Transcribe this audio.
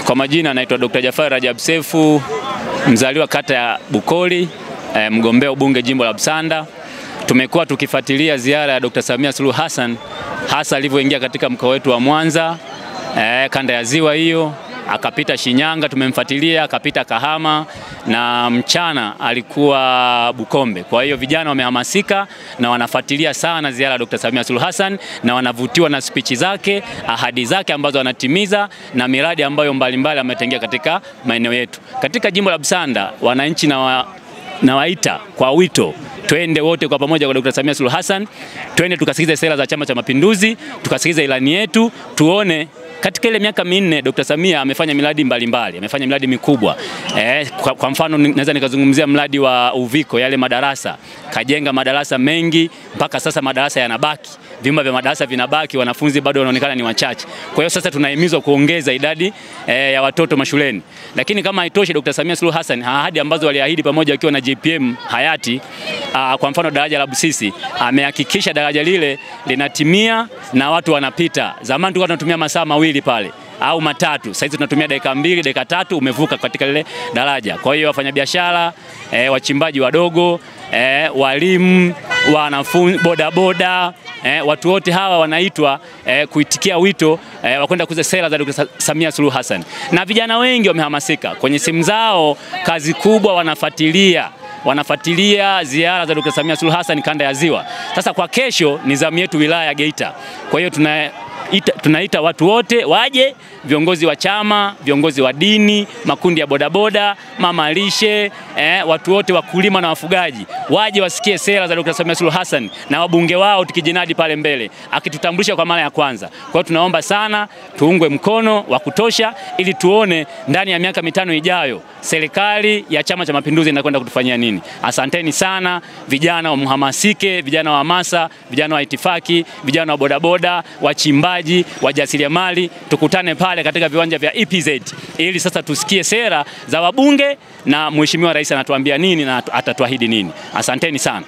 Kwa majina naitwa Dr. Jafari Rajab Sefu, mzaliwa kata ya Bukoli, mgombea ubunge jimbo la Busanda. Tumekuwa tukifuatilia ziara ya Dr. Samia Suluhu Hassan, hasa alivyoingia katika mkoa wetu wa Mwanza, kanda ya Ziwa hiyo, akapita Shinyanga, tumemfuatilia, akapita Kahama, na mchana alikuwa Bukombe. Kwa hiyo vijana wamehamasika na wanafuatilia sana ziara ya Dr. Samia Suluhu Hassan, na wanavutiwa na speech zake, ahadi zake ambazo anatimiza, na miradi ambayo mbalimbali ametengea katika maeneo yetu. Katika jimbo la Busanda, wananchi na waita kwa wito, twende wote kwa pamoja kwa Dr. Samia Suluhu Hassan, twende tukasikize sera za Chama cha Mapinduzi, tukasikize ilani yetu, tuone katika ile miaka minne Dr. Samia amefanya miradi mbalimbali, amefanya miradi mikubwa. Kwa mfano naweza nikazungumzia mradi wa Uviko, yale madarasa, kajenga madarasa mengi, mpaka sasa madarasa yanabaki, vyumba vya madarasa vinabaki, wanafunzi bado wanaonekana ni wachache. Kwa hiyo sasa tunahimizwa kuongeza idadi ya watoto mashuleni. Lakini kama haitoshi, Dr. Samia Suluhu Hassan ahadi ambazo waliahidi pamoja akiwa na JPM hayati, kwa mfano daraja la Busisi, amehakikisha daraja lile linatimia na watu wanapita. Zamani tulikuwa tunatumia masaa mawili pale au matatu, sasa hizi tunatumia dakika 2, dakika 3 umevuka katika lile daraja. Kwa hiyo wafanyabiashara, wachimbaji wadogo, walimu, wanafunzi, bodaboda, watu wote hawa wanaitwa kuitikia wito wa kwenda kuza sera za Dr. Samia Suluhu Hassan. Na vijana wengi wamehamasika kwenye simu zao, kazi kubwa wanafuatilia ziara za Dr. Samia Suluhu Hassan kanda ya Ziwa. Sasa kwa kesho ni zamu yetu wilaya ya Geita. Kwa hiyo tunaita watu wote waje, viongozi wa chama, viongozi wa dini, makundi ya bodaboda, mama lishe, watu wote, wakulima na wafugaji, waje wasikie sera za Dr. Samia Suluhu Hassan na wabunge wao tukijinadi pale mbele, akitutambulisha kwa mara ya kwanza. Kwa hiyo tunaomba sana tuungwe mkono wa kutosha, ili tuone ndani ya miaka 5 ijayo serikali ya Chama cha Mapinduzi inakwenda kutufanyia nini. Asanteni sana vijana, wamhamasike, vijana wa hamasa, vijana wa itifaki, vijana wa bodaboda, wachimbaji, wajasiriamali, tukutane pale katika viwanja vya EPZ ili sasa tusikie sera za wabunge na Mheshimiwa Rais anatuambia nini na atatuahidi nini. Asanteni sana.